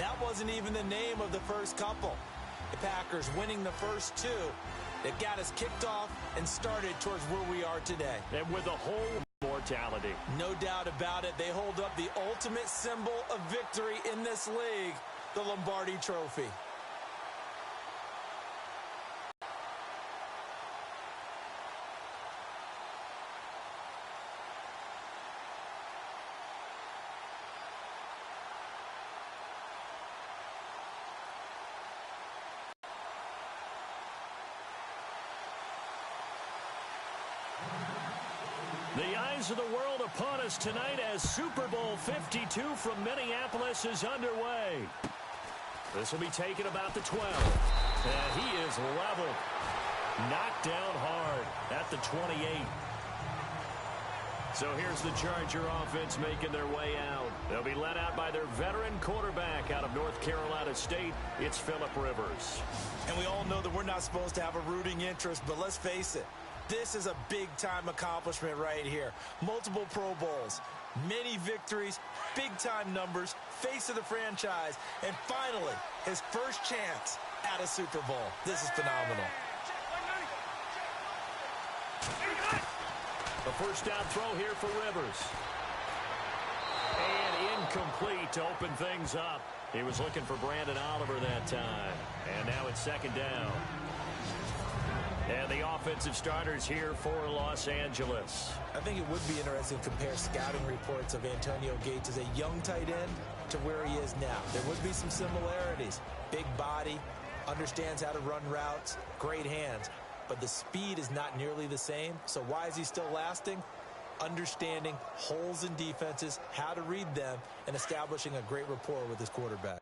That wasn't even the name of the first couple. The Packers winning the first two that got us kicked off and started towards where we are today. And with a whole mortality. No doubt about it. They hold up the ultimate symbol of victory in this league, the Lombardi Trophy. The eyes of the world upon us tonight as Super Bowl 52 from Minneapolis is underway. This will be taken about the 12. And he is leveled. Knocked down hard at the 28. So here's the Charger offense making their way out. They'll be led out by their veteran quarterback out of North Carolina State. It's Phillip Rivers. And we all know that we're not supposed to have a rooting interest, but let's face it. This is a big-time accomplishment right here. Multiple Pro Bowls, many victories, big-time numbers, face of the franchise, and finally, his first chance at a Super Bowl. This is phenomenal. A first down throw here for Rivers. And incomplete to open things up. He was looking for Brandon Oliver that time. And now it's second down. And the offensive starters here for Los Angeles. I think it would be interesting to compare scouting reports of Antonio Gates as a young tight end to where he is now. There would be some similarities. Big body, understands how to run routes, great hands. But the speed is not nearly the same. So why is he still lasting? Understanding holes in defenses, how to read them, and establishing a great rapport with his quarterback.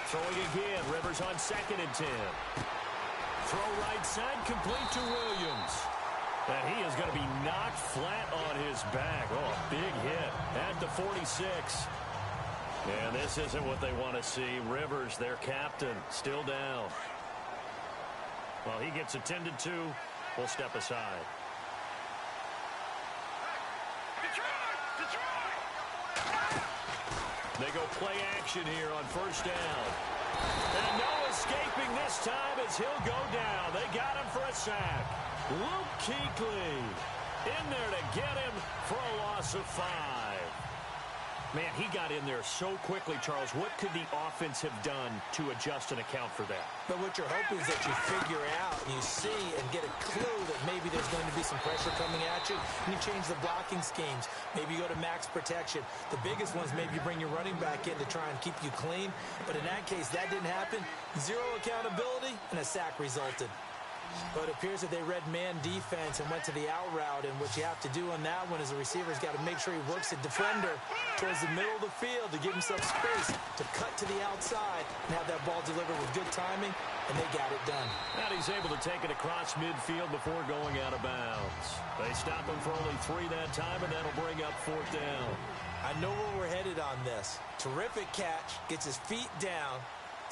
Throwing again, Rivers on 2nd and 10. Throw right side, complete to Williams. And he is going to be knocked flat on his back. Oh, a big hit at the 46. And this isn't what they want to see. Rivers, their captain, still down. Well, he gets attended to. We'll step aside. They go play action here on first down. And no escaping this time as he'll go down. They got him for a sack. Luke Kuechly in there to get him for a loss of 5. Man, he got in there so quickly, Charles. What could the offense have done to adjust and account for that? But what you're hoping is that you figure out, and you see and get a clue that maybe there's going to be some pressure coming at you, and you change the blocking schemes. Maybe you go to max protection. The biggest one is maybe you bring your running back in to try and keep you clean. But in that case, that didn't happen. Zero accountability, and a sack resulted. But it appears that they read man defense and went to the out route, and what you have to do on that one is the receiver's got to make sure he works the defender towards the middle of the field to give himself space to cut to the outside and have that ball delivered with good timing, and they got it done. And he's able to take it across midfield before going out of bounds. They stop him for only 3 that time, and that'll bring up 4th down. I know where we're headed on this. Terrific catch, gets his feet down,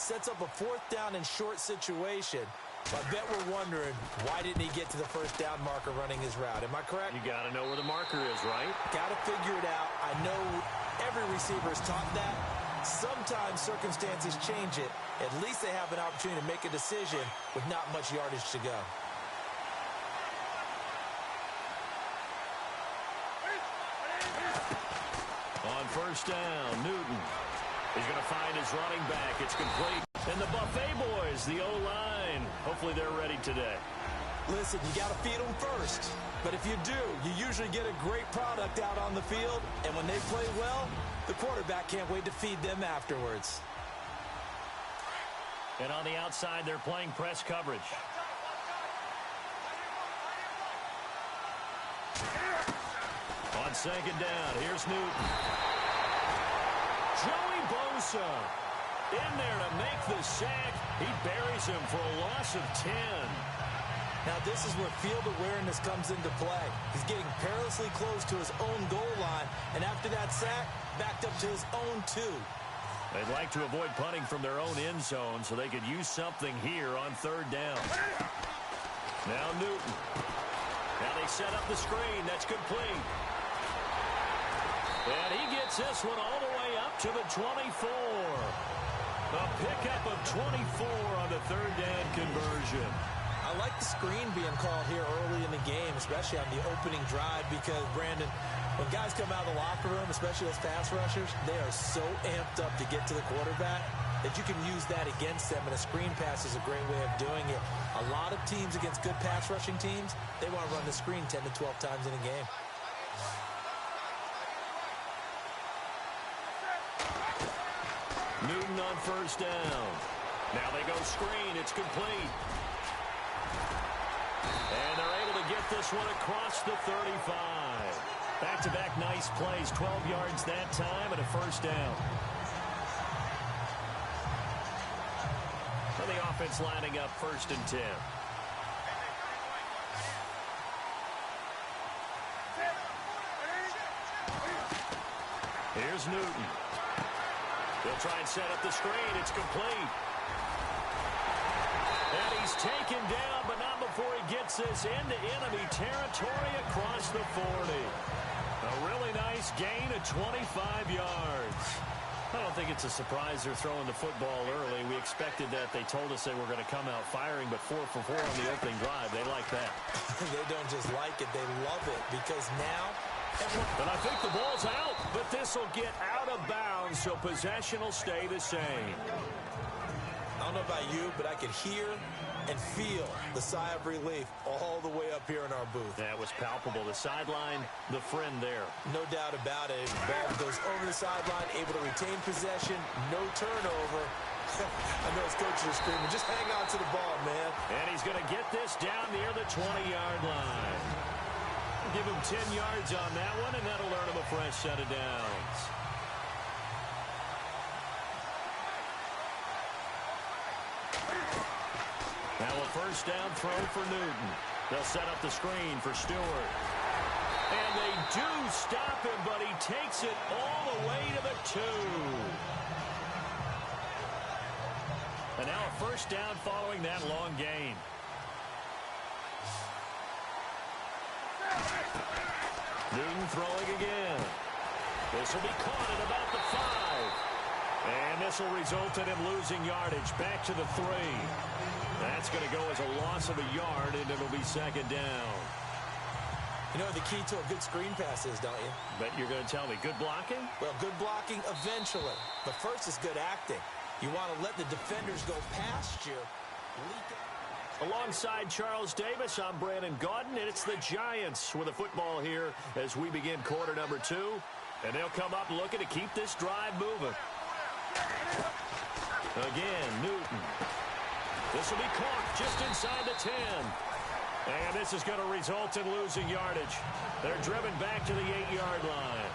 sets up a 4th down and short situation. I bet we're wondering, why didn't he get to the first down marker running his route? Am I correct? You got to know where the marker is, right? Got to figure it out. I know every receiver is taught that. Sometimes circumstances change it. At least they have an opportunity to make a decision with not much yardage to go. On first down, Newton. He's going to find his running back. It's complete. And the Buffet boys, the O-line, hopefully they're ready today. Listen, you got to feed them first. But if you do, you usually get a great product out on the field. And when they play well, the quarterback can't wait to feed them afterwards. And on the outside, they're playing press coverage. second down. Here's Newton. Joey Bosa in there to make the sack. He buries him for a loss of 10. Now, this is where field awareness comes into play. He's getting perilously close to his own goal line, and after that sack, backed up to his own 2. They'd like to avoid punting from their own end zone so they could use something here on third down. Now Newton. Now they set up the screen. That's complete. And he gets this one all the way up to the 24. A pickup of 24 on the third down conversion. I like the screen being called here early in the game, especially on the opening drive, because, Brandon, when guys come out of the locker room, especially those pass rushers, they are so amped up to get to the quarterback that you can use that against them, and a screen pass is a great way of doing it. A lot of teams against good pass rushing teams, they want to run the screen 10 to 12 times in a game. Newton on first down. Now they go screen. It's complete. And they're able to get this one across the 35. Back-to-back nice plays. 12 yards that time and a first down. For the offense lining up first and 10. Here's Newton. They'll try and set up the screen. It's complete. And he's taken down, but not before he gets this into enemy territory across the 40. A really nice gain of 25 yards. I don't think it's a surprise they're throwing the football early. We expected that. They told us they were going to come out firing, but 4 for 4 on the opening drive. They like that. They don't just like it. They love it, because now But I think the ball's out, but this will get out of bounds, so possession will stay the same. I don't know about you, but I could hear and feel the sigh of relief all the way up here in our booth. That was palpable. The sideline, the friend there. No doubt about it. Ball goes over the sideline, able to retain possession, no turnover. I know his coaches are screaming, just hang on to the ball, man. And he's going to get this down near the 20-yard line. Give him 10 yards on that one, and that'll earn him a fresh set of downs. Now a first down throw for Newton. They'll set up the screen for Stewart. And they do stop him, but he takes it all the way to the 2. And now a first down following that long gain. Newton throwing again. This will be caught at about the 5. And this will result in him losing yardage back to the 3. That's going to go as a loss of a yard, and it'll be second down. You know the key to a good screen pass is, don't you? Bet you're going to tell me. Good blocking? Well, good blocking eventually. But first is good acting. You want to let the defenders go past you. Alongside Charles Davis, I'm Brandon Gaudin, and it's the Giants with a football here as we begin quarter number 2. And they'll come up looking to keep this drive moving. Again, Newton. This will be caught just inside the 10. And this is going to result in losing yardage. They're driven back to the 8-yard line.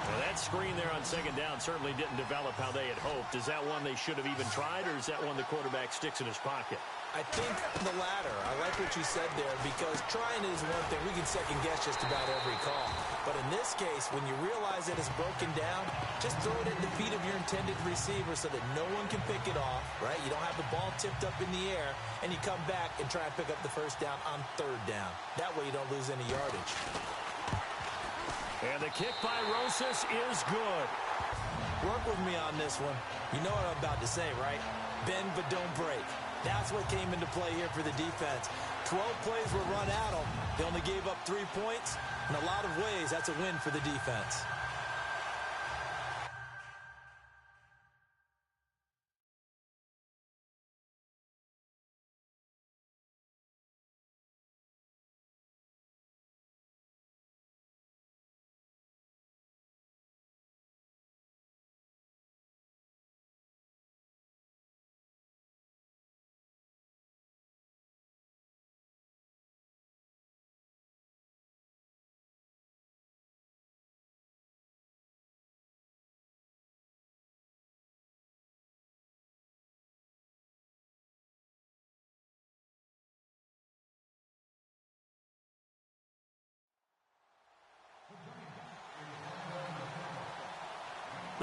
Now that screen there on second down certainly didn't develop how they had hoped. Is that one they should have even tried, or is that one the quarterback sticks in his pocket? I think the latter. I like what you said there, because trying is one thing. We can second guess just about every call. But in this case, when you realize that it's broken down, just throw it at the feet of your intended receiver so that no one can pick it off, right? You don't have the ball tipped up in the air, and you come back and try and pick up the first down on third down. That way you don't lose any yardage. And the kick by Rosas is good. Work with me on this one. You know what I'm about to say, right? Bend but don't break. That's what came into play here for the defense. 12 plays were run at them. They only gave up 3 points. In a lot of ways, that's a win for the defense.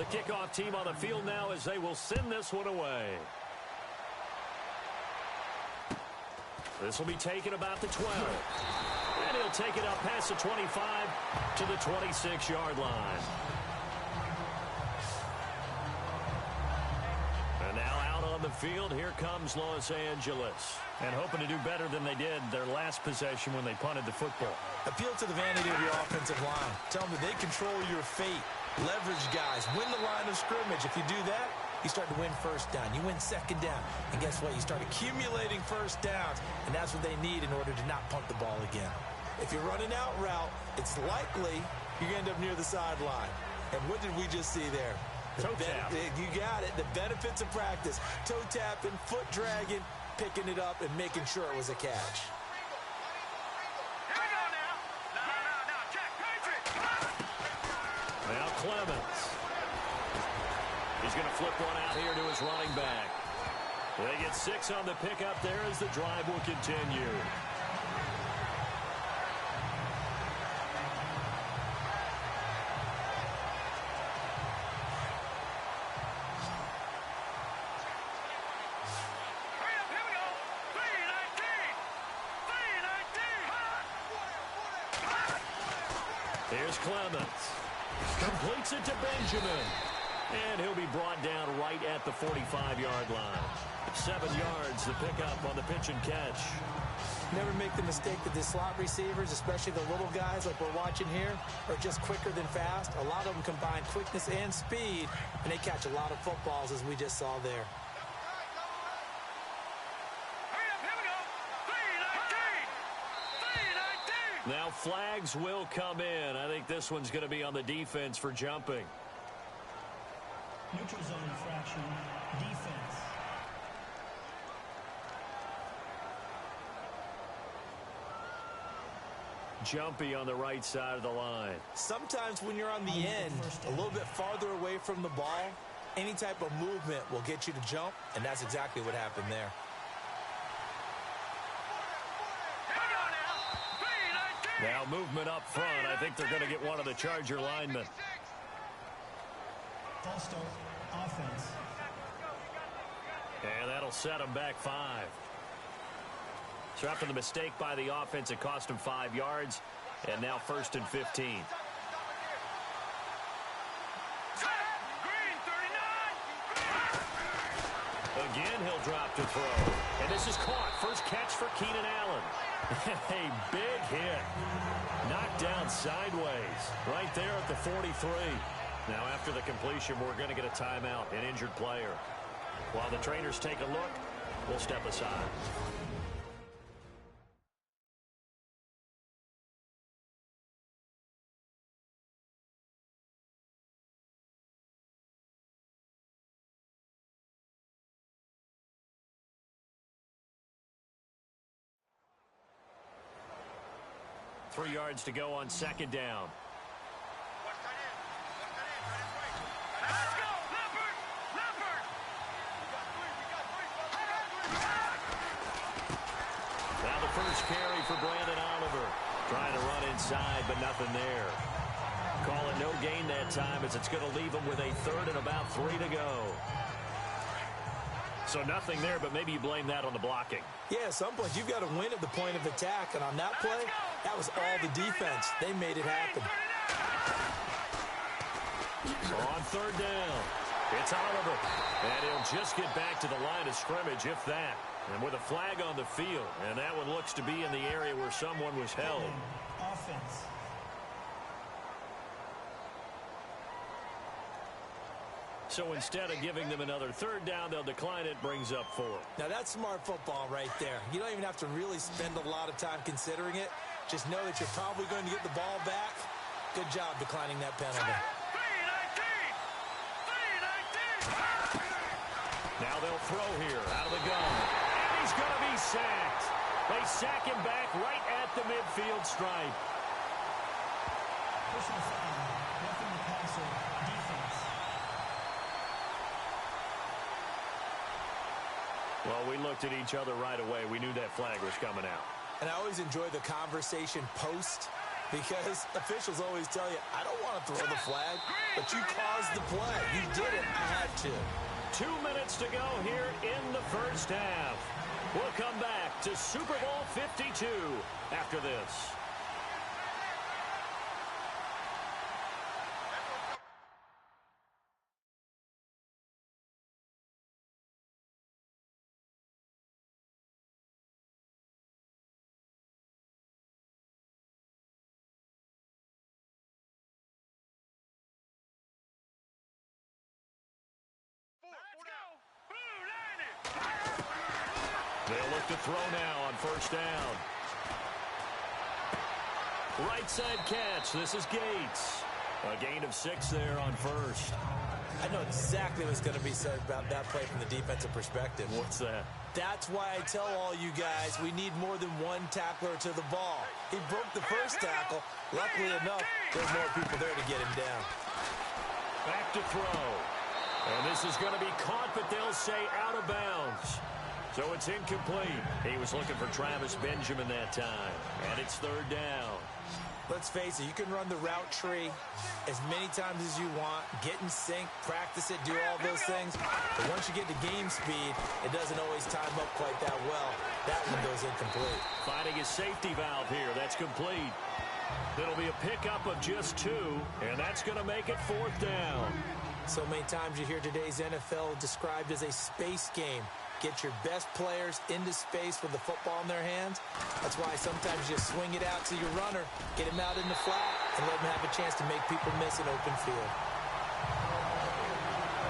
The kickoff team on the field now as they will send this one away. This will be taken about the 12. And he'll take it up past the 25 to the 26-yard line. And now out on the field, here comes Los Angeles. And hoping to do better than they did their last possession when they punted the football. Appeal to the vanity of your offensive line. Tell them that they control your fate. Leverage guys. Win the line of scrimmage. If you do that, you start to win first down. You win second down. And guess what? You start accumulating first downs. And that's what they need in order to not punt the ball again. If you're running out route, it's likely you're going to end up near the sideline. And what did we just see there? Toe tap. You got it. The benefits of practice. Toe tapping, foot dragging, picking it up, and making sure it was a catch. Now Clemens. He's going to flip one out here to his running back. They get 6 on the pickup there as the drive will continue. Here's Clemens. Completes it to Benjamin. And he'll be brought down right at the 45-yard line. 7 yards, the pickup on the pitch and catch. Never make the mistake that the slot receivers, especially the little guys like we're watching here, are just quicker than fast. A lot of them combine quickness and speed, and they catch a lot of footballs, as we just saw there. Now flags will come in. I think this one's going to be on the defense for jumping. Neutral zone infraction, defense. Jumpy on the right side of the line. Sometimes when you're on the end, a little bit farther away from the ball, any type of movement will get you to jump, and that's exactly what happened there. Now movement up front. I think they're going to get one of the Charger linemen. False start, offense. And that'll set them back 5. So after the mistake by the offense, it cost them 5 yards. And now 1st and 15. Again, he'll drop to throw. And this is caught. First catch for Keenan Allen. A big hit. Knocked down sideways. Right there at the 43. Now after the completion, we're going to get a timeout, an injured player. While the trainers take a look, we'll step aside. Three yards to go on 2nd down. Now the first carry for Brandon Oliver. Trying to run inside, but nothing there. Call it no gain that time as it's going to leave him with a 3rd and about 3 to go. So nothing there, but maybe you blame that on the blocking. Yeah, at some point, you've got to win at the point of attack. And on that play, that was all the defense. They made it happen. So on 3rd down, it's Oliver. And he'll just get back to the line of scrimmage, if that. And with a flag on the field. And that one looks to be in the area where someone was held. Offense. So instead of giving them another 3rd down, they'll decline it, brings up 4. Now that's smart football right there. You don't even have to really spend a lot of time considering it. Just know that you're probably going to get the ball back. Good job declining that penalty. Now they'll throw here out of the gun. And he's going to be sacked. They sack him back right at the midfield stripe. Personal foul, roughing the passer, defense. Well, we looked at each other right away. We knew that flag was coming out. And I always enjoy the conversation post Because officials always tell you, I don't want to throw the flag, but you caused the play. You did it. I had to. 2 minutes to go here in the first half. We'll come back to Super Bowl 52 after this. They'll look to throw now on first down. Right side catch. This is Gates. A gain of 6 there on first. I know exactly what's going to be said about that play from the defensive perspective. What's that? That's why I tell all you guys we need more than one tackler to the ball. He broke the first tackle. Luckily enough, there's more people there to get him down. Back to throw. And this is going to be caught, but they'll say out of bounds. So it's incomplete. He was looking for Travis Benjamin that time. And it's third down. Let's face it, you can run the route tree as many times as you want, get in sync, practice it, do all those things. But once you get to game speed, it doesn't always time up quite that well. That one goes incomplete. Finding his safety valve here. That's complete. It'll be a pickup of just 2, and that's going to make it fourth down. So many times you hear today's NFL described as a space game. Get your best players into space with the football in their hands. That's why sometimes you swing it out to your runner, get him out in the flat, and let him have a chance to make people miss an open field.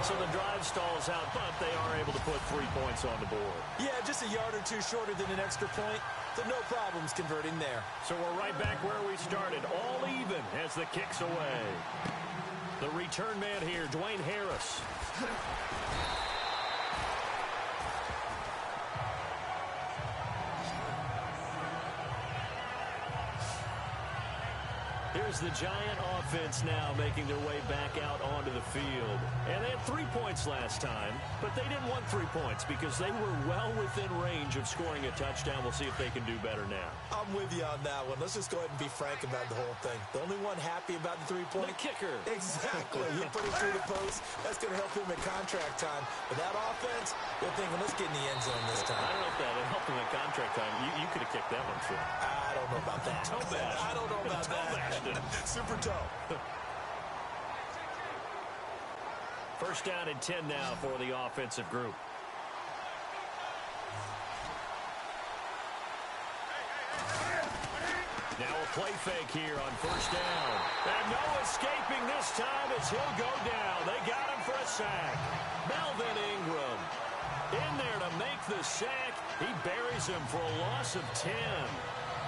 So the drive stalls out, but they are able to put 3 points on the board. Yeah, just a yard or 2 shorter than an extra point. So no problems converting there. So we're right back where we started, all even as the kick's away. The return man here, Dwayne Harris. Here's the Giant offense now making their way back out onto the field. And they had 3 points last time, but they didn't want 3 points because they were well within range of scoring a touchdown. We'll see if they can do better now. I'm with you on that one. Let's just go ahead and be frank about the whole thing. The only one happy about the 3-point? The kicker. Exactly. You put it through the post. That's going to help him at contract time. But that offense, they're thinking, let's get in the end zone this time. I don't know if that helped him at contract time. You could have kicked that one through. I don't know about that. I don't know about that. Super toe. First down and 10 now for the offensive group. Now a play fake here on first down. And no escaping this time as he'll go down. They got him for a sack. Melvin Ingram in there to make the sack. He buries him for a loss of 10.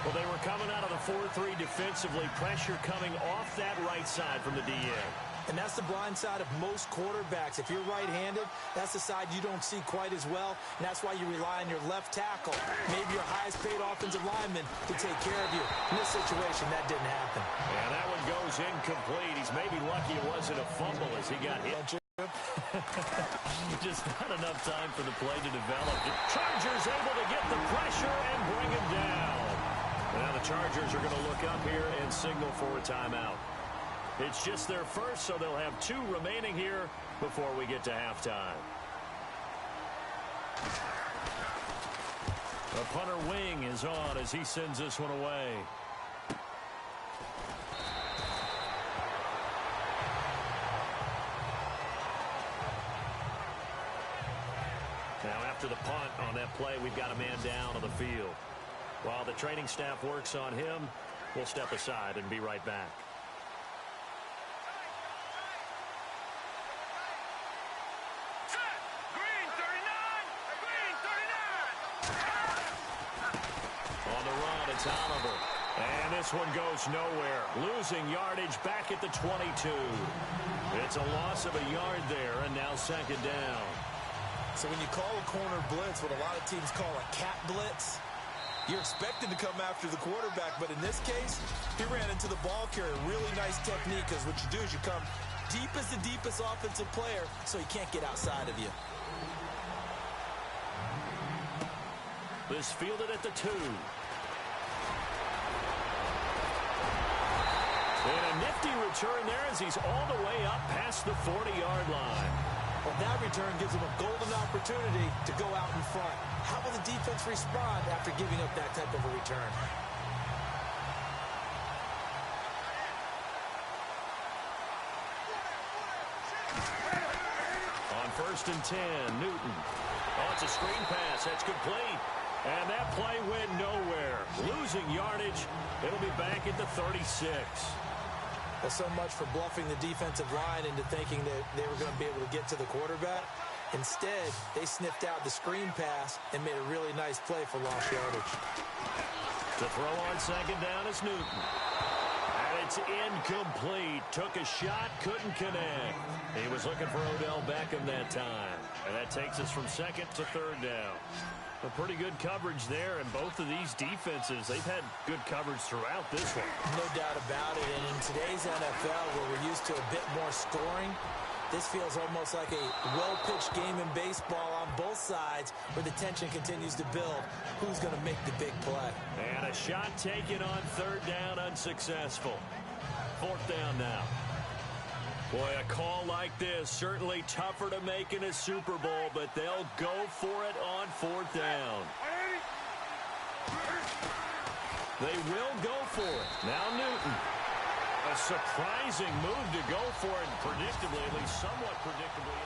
Well, they were coming out of the 4-3 defensively. Pressure coming off that right side from the DN. And that's the blind side of most quarterbacks. If you're right-handed, that's the side you don't see quite as well, and that's why you rely on your left tackle, maybe your highest-paid offensive lineman, to take care of you. In this situation, that didn't happen. And that one goes incomplete. He's maybe lucky it wasn't a fumble as he got hit. Just not enough time for the play to develop. The Chargers able to get the pressure and bring him down. Now the Chargers are going to look up here and signal for a timeout. It's just their first, so they'll have 2 remaining here before we get to halftime. The punter wing is on as he sends this one away. Now after the punt on that play, we've got a man down on the field. While the training staff works on him, we'll step aside and be right back. Oliver. And this one goes nowhere. Losing yardage back at the 22. It's a loss of a yard there, and now second down. So when you call a corner blitz, what a lot of teams call a cat blitz, you're expected to come after the quarterback, but in this case, he ran into the ball carrier. Really nice technique, because what you do is you come deep as the deepest offensive player, so he can't get outside of you. This fielded at the 2. return there as he's all the way up past the 40-yard line. Well, that return gives him a golden opportunity to go out in front. How will the defense respond after giving up that type of a return? On 1st and 10, Newton. Oh, it's a screen pass. That's complete. And that play went nowhere. Losing yardage. It'll be back at the 36. Well, so much for bluffing the defensive line into thinking that they were going to be able to get to the quarterback. Instead, they sniffed out the screen pass and made a really nice play for lost yardage. To throw on 2nd down is Newton. And it's incomplete. Took a shot, couldn't connect. He was looking for Odell Beckham that time. And that takes us from 2nd to 3rd down. A pretty good coverage there, and both of these defenses, they've had good coverage throughout this one. No doubt about it, and in today's NFL, where we're used to a bit more scoring, this feels almost like a well-pitched game in baseball on both sides where the tension continues to build. Who's going to make the big play? And a shot taken on 3rd down, unsuccessful. 4th down now. Boy, a call like this, certainly tougher to make in a Super Bowl, but they'll go for it on 4th down. They will go for it. Now Newton. A surprising move to go for it, predictably, at least somewhat predictably.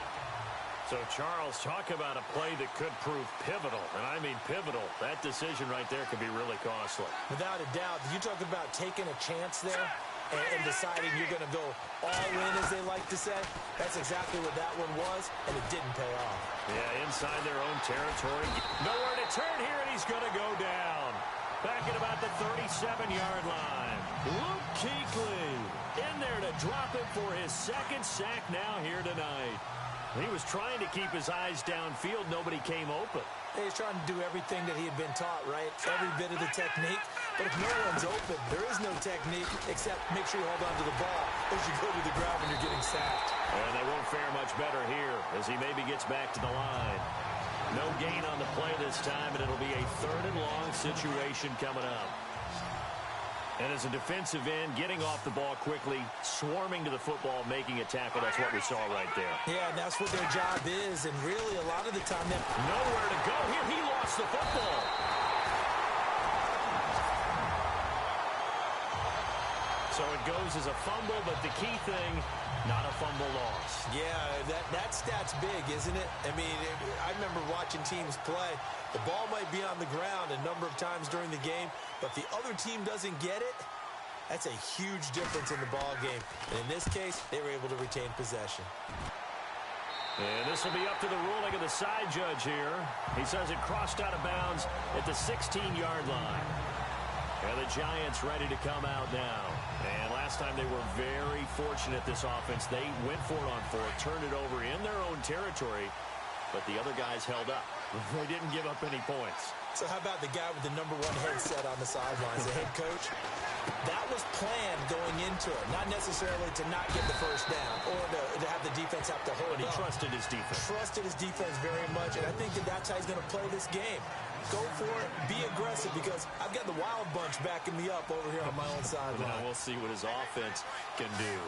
So, Charles, talk about a play that could prove pivotal, and I mean pivotal. That decision right there could be really costly. Without a doubt. You talk about taking a chance there and deciding you're going to go all in, as they like to say. That's exactly what that one was, and it didn't pay off. Yeah, inside their own territory. Nowhere to turn here, and he's going to go down. Back at about the 37-yard line. Luke Kuechly in there to drop it for his 2nd sack now here tonight. He was trying to keep his eyes downfield. Nobody came open. He's trying to do everything that he had been taught, right? Every bit of the technique. But if no one's open, there is no technique except make sure you hold on to the ball as you go to the ground when you're getting sacked. And they won't fare much better here as he maybe gets back to the line. No gain on the play this time, and it'll be a 3rd and long situation coming up. And as a defensive end, getting off the ball quickly, swarming to the football, making a tackle, that's what we saw right there. Yeah, and that's what their job is, and really a lot of the time they're nowhere to go here. He lost the football. So it goes as a fumble, but the key thing, not a fumble loss. Yeah, that stat's big, isn't it? I mean, I remember watching teams play. The ball might be on the ground a number of times during the game, but the other team doesn't get it. That's a huge difference in the ball game. And in this case, they were able to retain possession. And this will be up to the ruling of the side judge here. He says it crossed out of bounds at the 16-yard line. And the Giants ready to come out now. And last time they were very fortunate, this offense. They went for it on 4th, turned it over in their own territory, but the other guys held up. They didn't give up any points. So how about the guy with the #1 headset on the sidelines, the head coach? That was planned going into it, not necessarily to not get the first down or to have the defense have to hold But he up. trusted his defense. Trusted his defense very much, and I think that's how he's going to play this game. Go for it, be aggressive, because I've got the wild bunch backing me up over here on my own sideline. Now we'll see what his offense can do.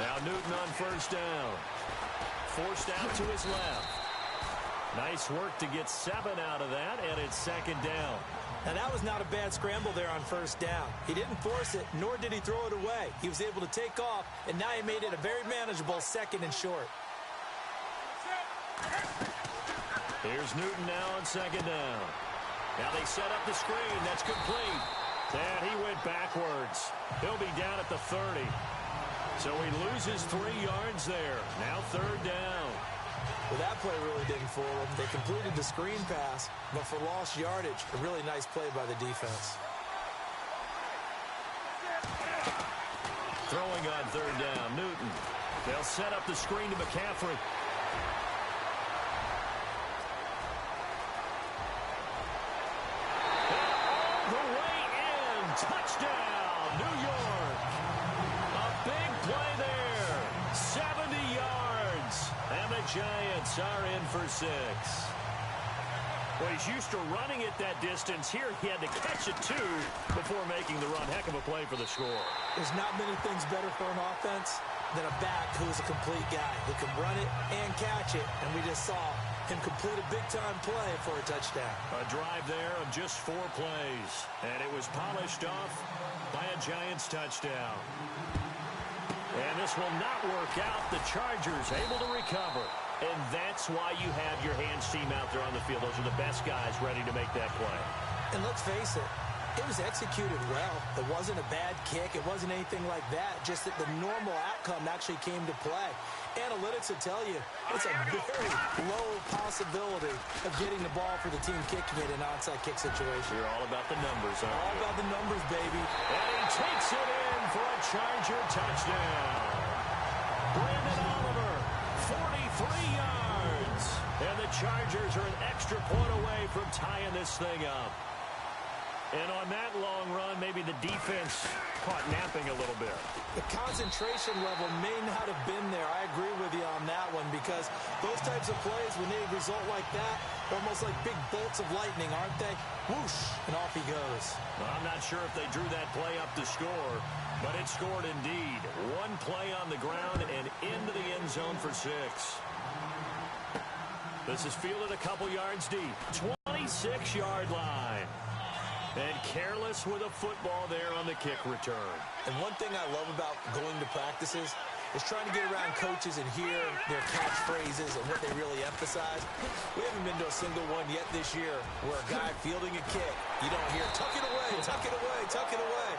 Now Newton on 1st down. Forced out to his left. Nice work to get 7 out of that, and it's 2nd down. Now, that was not a bad scramble there on 1st down. He didn't force it, nor did he throw it away. He was able to take off, and now he made it a very manageable 2nd and short. Here's Newton now on 2nd down. Now they set up the screen. That's complete. And he went backwards. He'll be down at the 30. So he loses 3 yards there. Now 3rd down. Well, that play really didn't fool them. They completed the screen pass, but for lost yardage, a really nice play by the defense. Throwing on 3rd down, Newton. They'll set up the screen to McCaffrey. And all the way in. Touchdown, New York. A big play there. 70 yards. And the Giants are in for 6. Well, he's used to running it that distance. Here he had to catch it, too, before making the run. Heck of a play for the score. There's not many things better for an offense than a back who's a complete guy who can run it and catch it. And we just saw him complete a big-time play for a touchdown. A drive there of just 4 plays. And it was polished off by a Giants touchdown. And this will not work out. The Chargers able to recover. And that's why you have your hands team out there on the field. Those are the best guys ready to make that play. And let's face it, it was executed well. It wasn't a bad kick. It wasn't anything like that. Just that the normal outcome actually came to play. Analytics will tell you it's a very low possibility of getting the ball for the team kicking it in an onside kick situation. You're all about the numbers, aren't you? All about the numbers, baby. And he takes it in for a Charger touchdown. Brandon Oliver, 43 yards. And the Chargers are an extra point away from tying this thing up. And on that long run, maybe the defense caught napping a little bit. The concentration level may not have been there. I agree with you on that one because those types of plays, when they result like that, they're almost like big bolts of lightning, aren't they? Whoosh, and off he goes. Well, I'm not sure if they drew that play up to score, but it scored indeed. One play on the ground and into the end zone for 6. This is fielded a couple yards deep. 26-yard line. And careless with a football there on the kick return. And one thing I love about going to practices is trying to get around coaches and hear their catchphrases and what they really emphasize. We haven't been to a single one yet this year where a guy fielding a kick, you don't hear, tuck it away, tuck it away, tuck it away.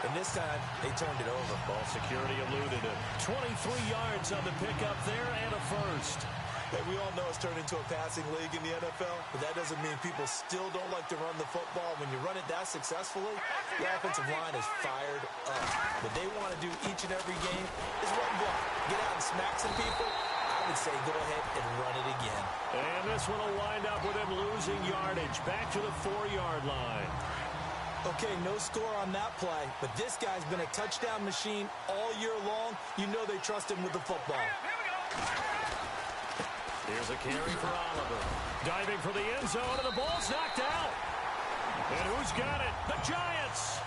And this time, they turned it over. Ball security eluded him. 23 yards on the pickup there and a first. Hey, we all know it's turned into a passing league in the NFL, but that doesn't mean people still don't like to run the football. When you run it that successfully, the offensive line is fired up. What they want to do each and every game is run block. Get out and smack some people. I would say go ahead and run it again. And this one will wind up with him losing yardage. Back to the 4-yard line. Okay, no score on that play, but this guy's been a touchdown machine all year long. You know they trust him with the football. Here's a carry for Oliver. Diving for the end zone, and the ball's knocked out. And who's got it? The Giants!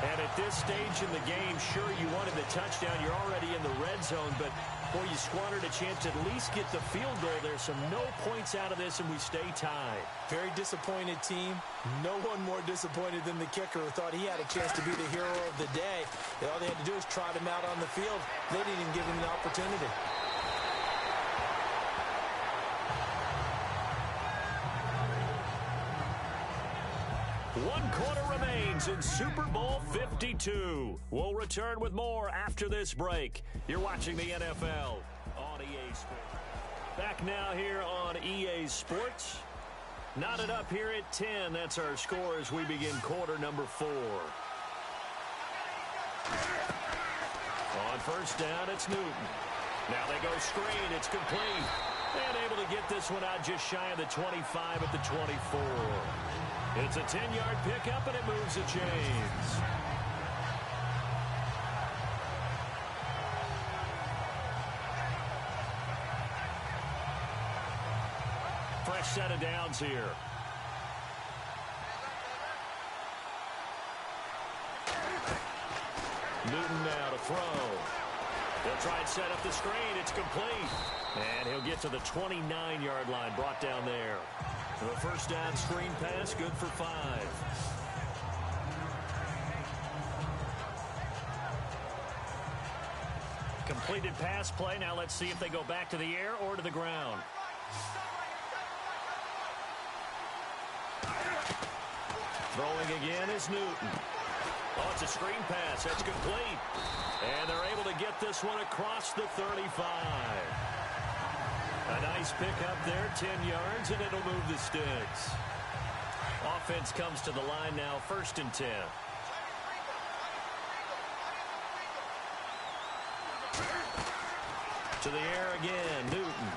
And at this stage in the game, sure, you wanted the touchdown. You're already in the red zone, but, boy, you squandered a chance to at least get the field goal. There's some no points out of this, and we stay tied. Very disappointed team. No one more disappointed than the kicker who thought he had a chance to be the hero of the day. All they had to do is trot him out on the field. They didn't even give him the opportunity. One quarter remains in Super Bowl 52. We'll return with more after this break. You're watching the NFL on EA Sports. Back now here on EA Sports. Knotted up here at 10. That's our score as we begin quarter number 4. On first down, it's Newton. Now they go screen. It's complete. And able to get this one out just shy of the 25 at the 24. It's a 10-yard pickup, and it moves the chains. Fresh set of downs here. Newton now to throw. They'll try and set up the screen. It's complete. And he'll get to the 29-yard line, brought down there. The first down screen pass, good for 5. Completed pass play. Now let's see if they go back to the air or to the ground. Throwing again is Newton. Oh, it's a screen pass. That's complete. And they're able to get this one across the 35. A nice pickup there, 10 yards, and it'll move the sticks. Offense comes to the line now, 1st and 10. To the air again, Newton.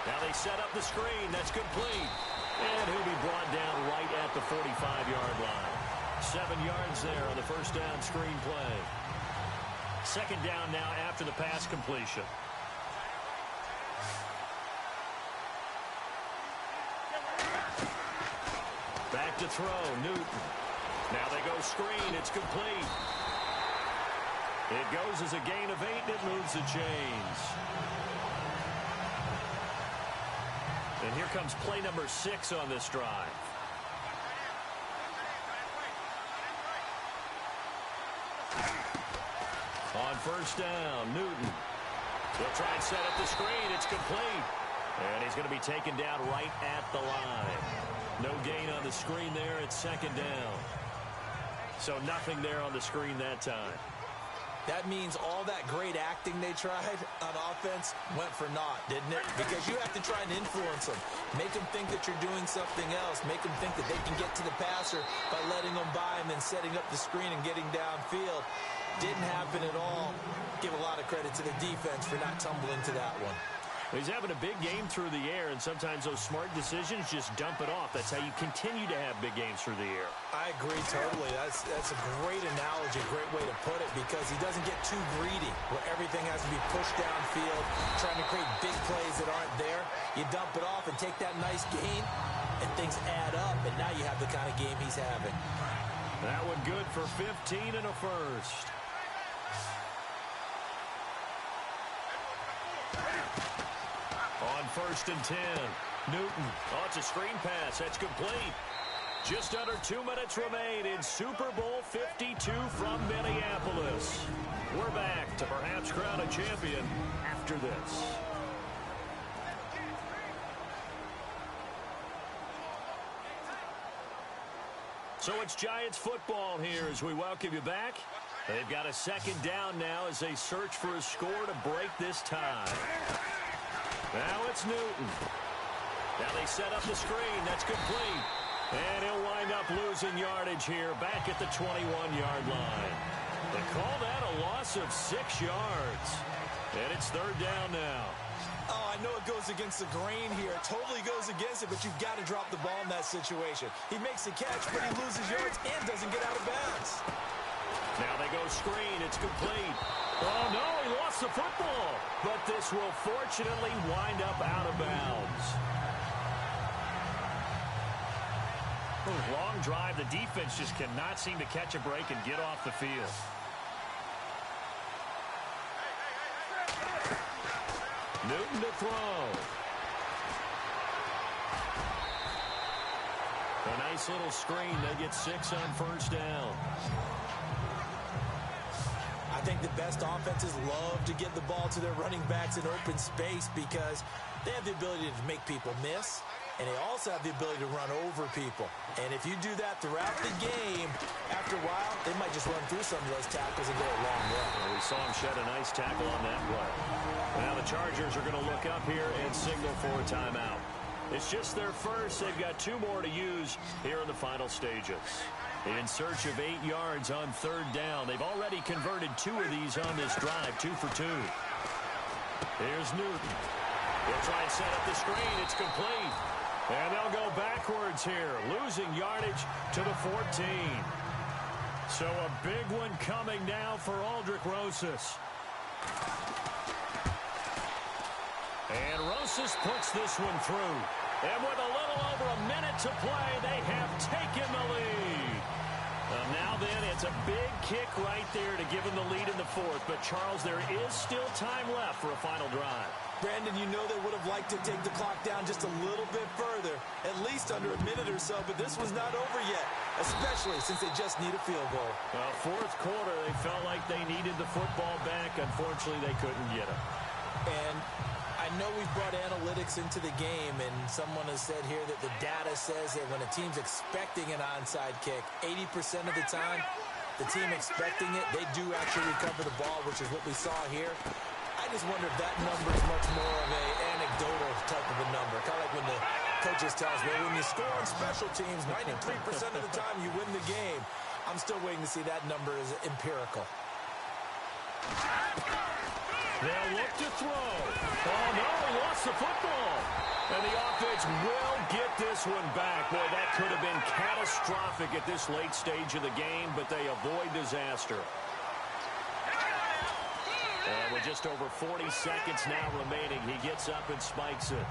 Now they set up the screen. That's complete. And he'll be brought down right at the 45-yard line. 7 yards there on the first down screen play. 2nd down now after the pass completion. to throw, Newton. Now they go screen. It's complete. It goes as a gain of 8, and it moves the chains. And here comes play number 6 on this drive. On first down, Newton. He'll try and set up the screen. It's complete. And he's going to be taken down right at the line. No gain on the screen there. It's second down. So nothing there on the screen that time. That means all that great acting they tried on offense went for naught, didn't it? Because you have to try and influence them. Make them think that you're doing something else. Make them think that they can get to the passer by letting them by and then setting up the screen and getting downfield. Didn't happen at all. Give a lot of credit to the defense for not tumbling to that one. He's having a big game through the air, and sometimes those smart decisions just dump it off. That's how you continue to have big games through the air. I agree totally. That's a great analogy, great way to put it, because he doesn't get too greedy where everything has to be pushed downfield, trying to create big plays that aren't there. You dump it off and take that nice gain, and things add up, and now you have the kind of game he's having. That one good for 15 and a first. On first and 10, Newton. Oh, it's a screen pass. That's complete. Just under 2 minutes remain in Super Bowl 52 from Minneapolis. We're back to perhaps crown a champion after this. So it's Giants football here as we welcome you back. They've got a second down now as they search for a score to break this tie. Now it's Newton. Now they set up the screen. That's complete. And he'll wind up losing yardage here back at the 21-yard line. They call that a loss of 6 yards. And it's third down now. Oh, I know it goes against the grain here. It totally goes against it, but you've got to drop the ball in that situation. He makes the catch, but he loses yards and doesn't get out of bounds. Now they go screen. It's complete. Oh, no, he lost the football. But this will fortunately wind up out of bounds. Long drive. The defense just cannot seem to catch a break and get off the field. Newton to throw. A nice little screen. They get 6 on first down. I think the best offenses love to get the ball to their running backs in open space because they have the ability to make people miss, and they also have the ability to run over people. And if you do that throughout the game, after a while, they might just run through some of those tackles and go a long way. Well, we saw him shed a nice tackle on that play. Now the Chargers are going to look up here and signal for a timeout. It's just their first. They've got 2 more to use here in the final stages. In search of 8 yards on third down. They've already converted 2 of these on this drive, 2 for 2. Here's Newton. He'll try and set up the screen. It's complete. And they'll go backwards here, losing yardage to the 14. So a big one coming now for Aldrick Rosas. And Rosas puts this one through. And with a little over a minute to play, they have taken the lead. Now then, it's a big kick right there to give them the lead in the 4th. But, Charles, there is still time left for a final drive. Brandon, you know they would have liked to take the clock down just a little bit further, at least under a minute or so, but this was not over yet, especially since they just need a field goal. Well, 4th quarter, they felt like they needed the football back. Unfortunately, they couldn't get it. And I know we've brought analytics into the game, and someone has said here that the data says that when a team's expecting an onside kick, 80% of the time, the team expecting it, they do actually recover the ball, which is what we saw here. I just wonder if that number is much more of an anecdotal type of a number. Kind of like when the coaches tell us, well, when you score on special teams, 93% of the time you win the game. I'm still waiting to see that number is empirical. They'll look to throw. Oh, no, he lost the football. And the offense will get this one back. Boy, that could have been catastrophic at this late stage of the game, but they avoid disaster. And with just over 40 seconds now remaining, he gets up and spikes it.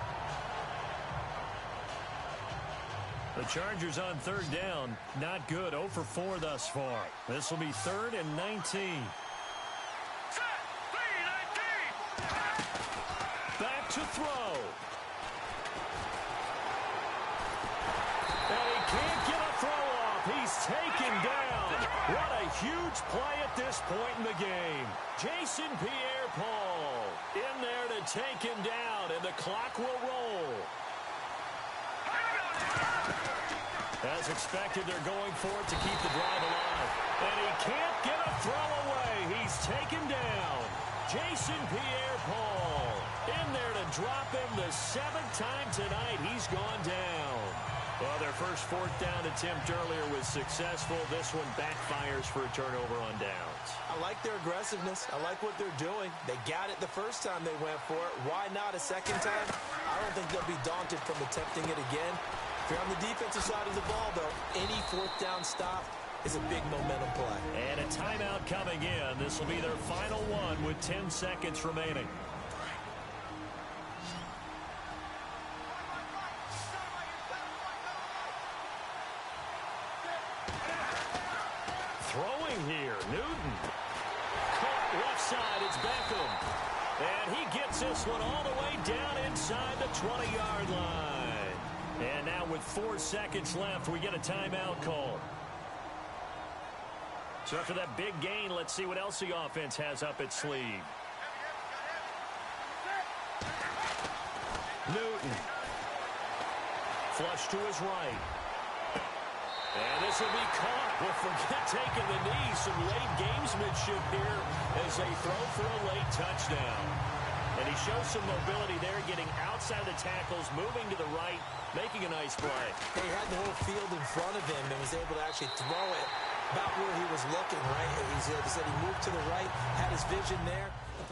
The Chargers on third down. Not good. 0 for 4 thus far. This will be 3rd and 19. Back to throw. And he can't get a throw off. He's taken down. What a huge play at this point in the game. Jason Pierre-Paul in there to take him down, and the clock will roll. As expected, they're going for it to keep the drive alive. And he can't get a throw away. He's taken down. Jason Pierre-Paul in there to drop him the 7th time tonight. He's gone down. Well, their first 4th down attempt earlier was successful. This one backfires for a turnover on downs. I like their aggressiveness. I like what they're doing. They got it the first time they went for it. Why not a second time? I don't think they'll be daunted from attempting it again. If you're on the defensive side of the ball, though, any 4th down stop is a big momentum play. And a timeout coming in. This will be their final one with 10 seconds remaining. Throwing here, Newton. Caught left side, it's Beckham. And he gets this one all the way down inside the 20-yard line. And now with 4 seconds left, we get a timeout call. So after that big gain, let's see what else the offense has up its sleeve. Newton. Flush to his right. And this will be caught. Well, forget taking the knee. Some late gamesmanship here as they throw for a late touchdown. And he shows some mobility there, getting outside the tackles, moving to the right, making a nice play. He had the whole field in front of him and was able to actually throw it about where he was looking, right? He said he moved to the right, had his vision there, and